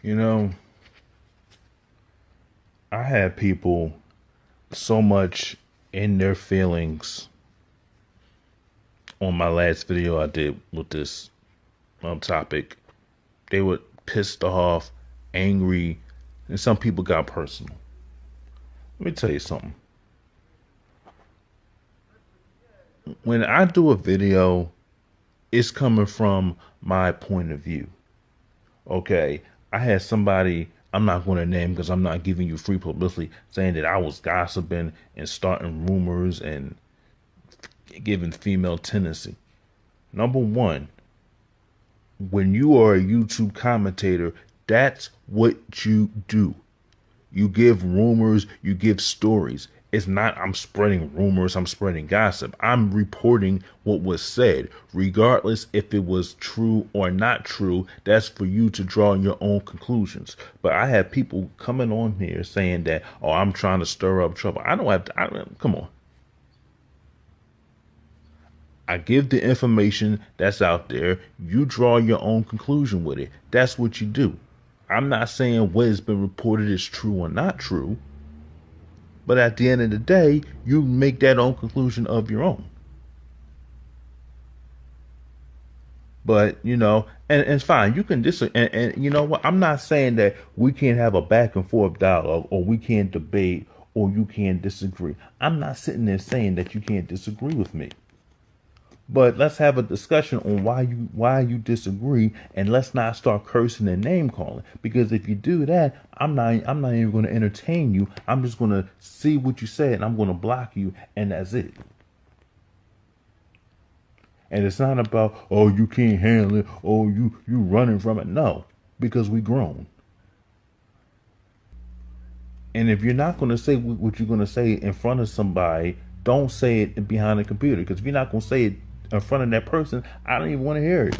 You know, I had people so much in their feelings on my last video I did with this topic. They were pissed off, angry, and some people got personal. Let me tell you something. When I do a video, it's coming from my point of view. Okay, I had somebody, I'm not going to name because I'm not giving you free publicity, saying that I was gossiping and starting rumors and giving female tendency. Number one, when you are a YouTube commentator, that's what you do. You give rumors, you give stories. It's not I'm spreading rumors, I'm spreading gossip. I'm reporting what was said, regardless if it was true or not true. That's for you to draw your own conclusions. But I have people coming on here saying that, oh, I'm trying to stir up trouble. I don't have to, come on. I give the information that's out there. You draw your own conclusion with it. That's what you do. I'm not saying what has been reported is true or not true. But at the end of the day, you make that own conclusion of your own. But and it's fine. You can disagree, and you know what? I'm not saying that we can't have a back and forth dialogue, or we can't debate, or you can't disagree. I'm not sitting there saying that you can't disagree with me. But let's have a discussion on why you disagree, and let's not start cursing and name calling. Because if you do that, I'm not even going to entertain you. I'm just going to see what you said, and I'm going to block you, and that's it. And it's not about, oh, you can't handle it, oh, you running from it. No, because we grown. And if you're not going to say what you're going to say in front of somebody, don't say it behind the computer. Because if you're not going to say it in front of that person, I don't even want to hear it.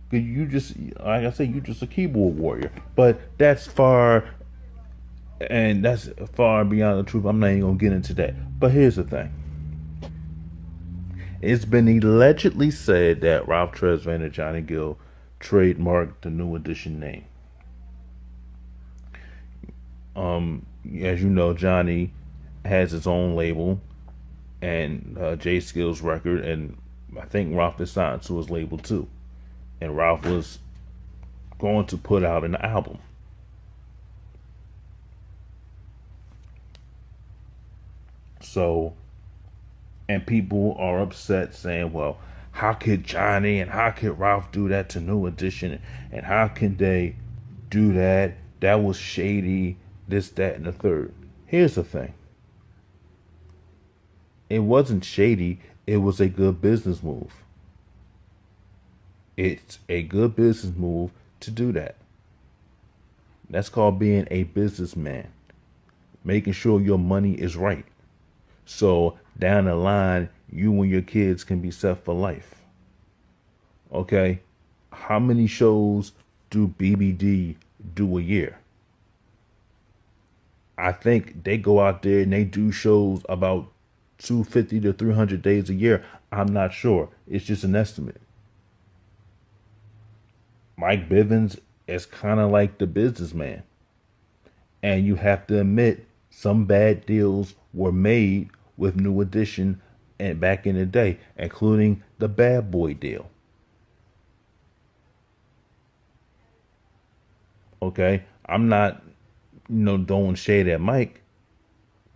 Because you just, like I said, you just a keyboard warrior. But that's far, and that's far beyond the truth. I'm not even going to get into that. But here's the thing. It's been allegedly said that Ralph Tresvant and Johnny Gill trademarked the New Edition name. As you know, Johnny has his own label and J Skills record, and I think Ralph is signed to his label too. And Ralph was going to put out an album. So, and people are upset saying, well, how could Johnny and how could Ralph do that to New Edition? And how can they do that? That was shady, this, that, and the third. Here's the thing. It wasn't shady. It was a good business move. It's a good business move to do that. That's called being a businessman. Making sure your money is right. So down the line, you and your kids can be set for life. Okay? How many shows do BBD do a year? I think they go out there and they do shows about 250 to 300 days a year. I'm not sure. It's just an estimate. Mike Bivins is kind of like the businessman. And you have to admit, some bad deals were made with New Edition and back in the day, including the Bad Boy deal. Okay, I'm not, throwing shade at Mike,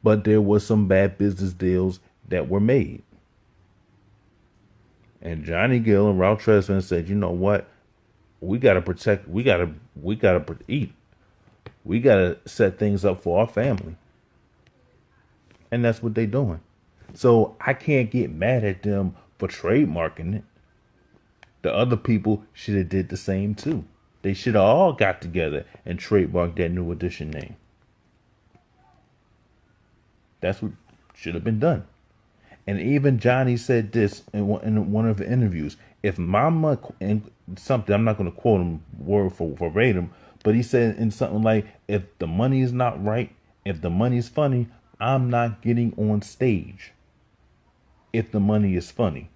but there was some bad business deals that were made. And Johnny Gill and Ralph Tresvant said, you know what? We gotta protect. We gotta eat. We gotta set things up for our family, and that's what they're doing. So I can't get mad at them for trademarking it. The other people should have did the same too. They should have all got together and trademarked that New Edition name. That's what should have been done. And even Johnny said this in one of the interviews. If Mama and something, I'm not going to quote him word for verbatim, but he said in something like, "If the money is not right, if the money is funny, I'm not getting on stage. If the money is funny."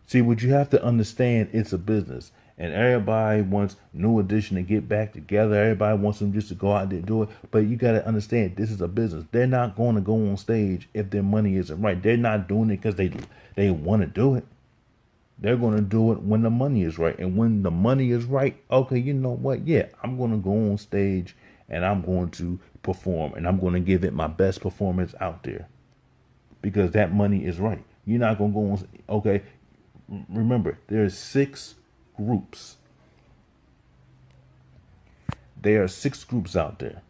See, what you have to understand, it's a business. And everybody wants New Edition to get back together. Everybody wants them just to go out there and do it. But you got to understand, this is a business. They're not going to go on stage if their money isn't right. They're not doing it because they want to do it. They're going to do it when the money is right. And when the money is right, okay, you know what? Yeah, I'm going to go on stage and I'm going to perform and I'm going to give it my best performance out there because that money is right. You're not going to go on. Okay, remember, there's 6 groups. There are 6 groups out there.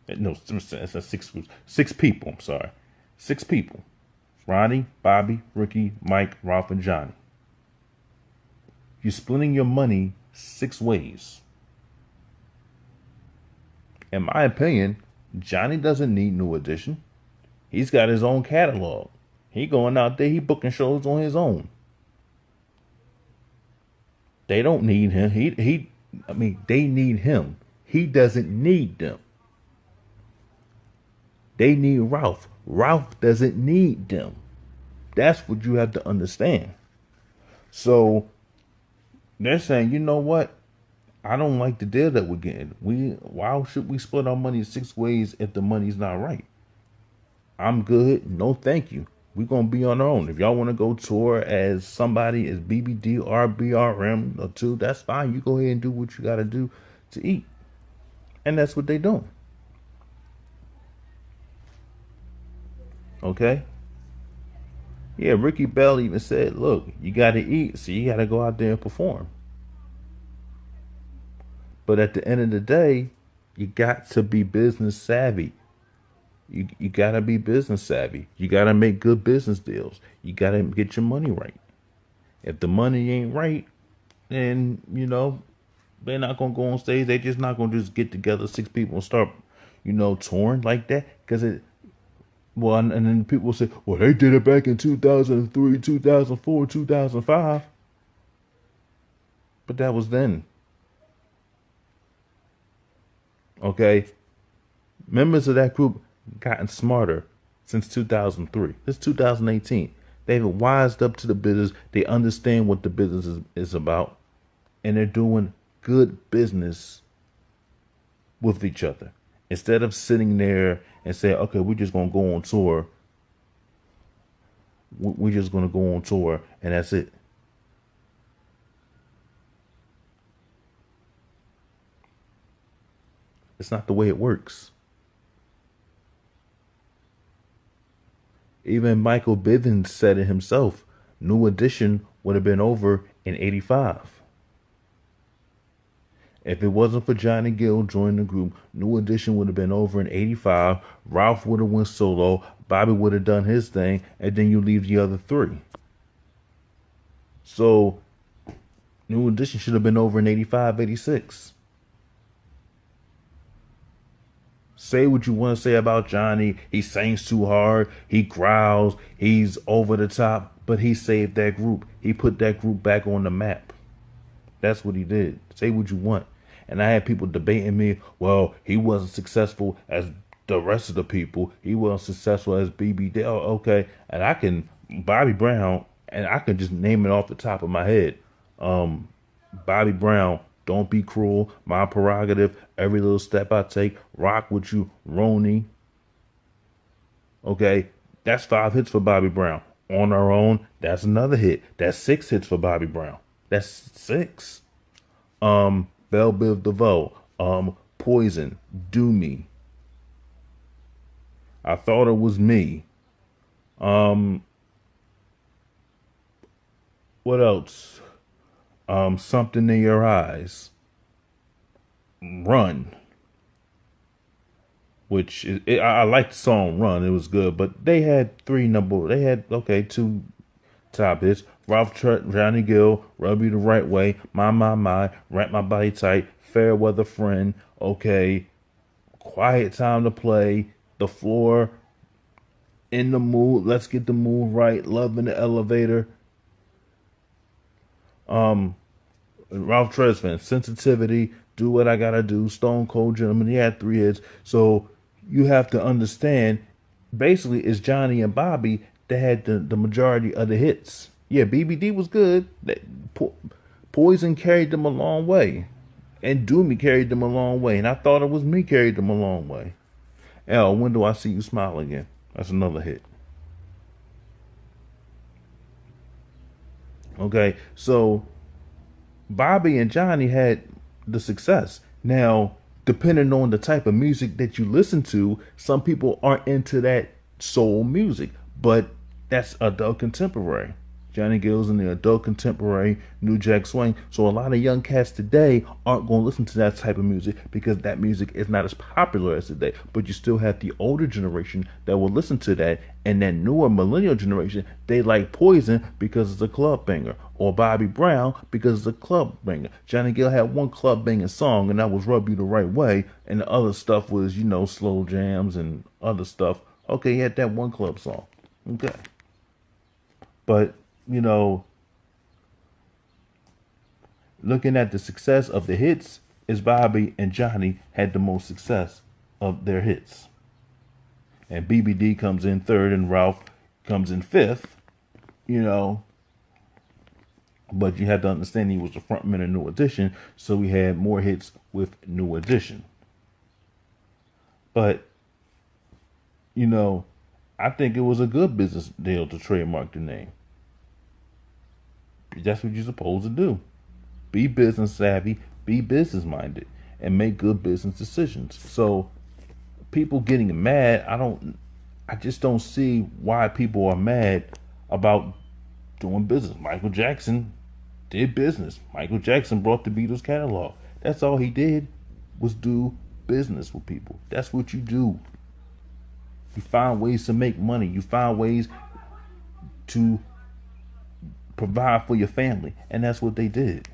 No, it's not 6 groups. 6 people, I'm sorry. 6 people. Ronnie, Bobby, Ricky, Mike, Ralph, and Johnny. You're splitting your money 6 ways. In my opinion, Johnny doesn't need New Edition. He's got his own catalog. He going out there, he booking shows on his own. They don't need him. They need him. He doesn't need them. They need Ralph. Ralph doesn't need them. That's what you have to understand. So they're saying, you know what? I don't like the deal that we're getting. Why should we split our money 6 ways if the money's not right? I'm good. No, thank you. We're going to be on our own. If y'all want to go tour as somebody as BBD or BRM or 2, that's fine. You go ahead and do what you got to do to eat. And that's what they're doing. Okay? Yeah, Ricky Bell even said, look, you got to eat, so you got to go out there and perform. But at the end of the day, you got to be business savvy. You got to be business savvy. You got to make good business deals. You got to get your money right. If the money ain't right, then, they're not going to go on stage. They're just not going to just get together 6 people and start, touring like that. Because and then people say, well, they did it back in 2003, 2004, 2005. But that was then. Okay? Members of that group gotten smarter since 2003. It's 2018. They've wised up to the business. They understand what the business is about. And they're doing good business with each other. Instead of sitting there and saying, okay, we're just going to go on tour. We're just going to go on tour and that's it. It's not the way it works. Even Michael Bivins said it himself. New Edition would have been over in 85. If it wasn't for Johnny Gill joining the group, New Edition would have been over in 85. Ralph would have went solo. Bobby would have done his thing. And then you leave the other 3. So, New Edition should have been over in 85, 86. Say what you want to say about Johnny. He sings too hard. He growls. He's over the top. But he saved that group. He put that group back on the map. That's what he did. Say what you want. And I had people debating me, well, he wasn't successful as the rest of the people. He wasn't successful as BB. Oh, okay. And Bobby Brown, and I can just name it off the top of my head. Bobby Brown, Don't Be Cruel, My Prerogative, Every Little Step I Take, Rock With You, Roni. Okay, that's 5 hits for Bobby Brown. On Our Own, that's another hit. That's 6 hits for Bobby Brown. That's 6. Belle Biv DeVoe, Poison, Do Me. I Thought It Was Me. What else? Something in Your Eyes. Run. Which I like the song Run. It was good, but they had 2 top hits. Ralph Church, Johnny Gill, Rub You the Right Way, My, Wrap My Body Tight, Fair Weather Friend, okay, Quiet Time to Play, The Floor, In the Mood, Let's Get the Mood Right, Love in the Elevator, Ralph Tresvant, Sensitivity, Do What I Gotta Do, Stone Cold Gentleman. He had 3 hits. So you have to understand, basically, it's Johnny and Bobby that had the majority of the hits. Yeah, BBD was good. Poison carried them a long way. And Do Me carried them a long way. And I thought it was me carried them a long way. L, when do I see you smile again? That's another hit. Okay, so Bobby and Johnny had the success. Now, depending on the type of music that you listen to, some people aren't into that soul music, but that's adult contemporary. Johnny Gill's in the adult contemporary, New Jack Swing. So a lot of young cats today aren't going to listen to that type of music because that music is not as popular as today. But you still have the older generation that will listen to that, and that newer millennial generation, they like Poison because it's a club banger, or Bobby Brown because it's a club banger. Johnny Gill had one club banging song, and that was Rub You the Right Way, and the other stuff was, slow jams and other stuff. Okay, he had that one club song. Okay. But looking at the success of the hits, is Bobby and Johnny had the most success of their hits. And BBD comes in third and Ralph comes in fifth, But you have to understand he was the frontman of New Edition, so we had more hits with New Edition. But, I think it was a good business deal to trademark the name. That's what you're supposed to do. Be business savvy, be business minded, and make good business decisions. So people getting mad, I just don't see why people are mad about doing business. Michael Jackson did business. Michael Jackson brought the Beatles catalog. That's all he did, was do business with people. That's what you do. You find ways to make money. You find ways to provide for your family. And that's what they did.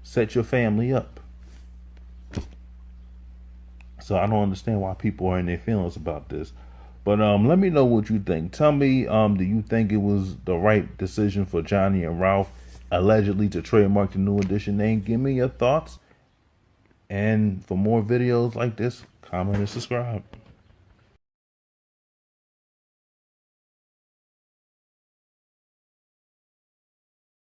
Set your family up. So I don't understand why people are in their feelings about this. But let me know what you think. Tell me, do you think it was the right decision for Johnny and Ralph allegedly to trademark the New Edition name? Give me your thoughts. And for more videos like this, comment and subscribe.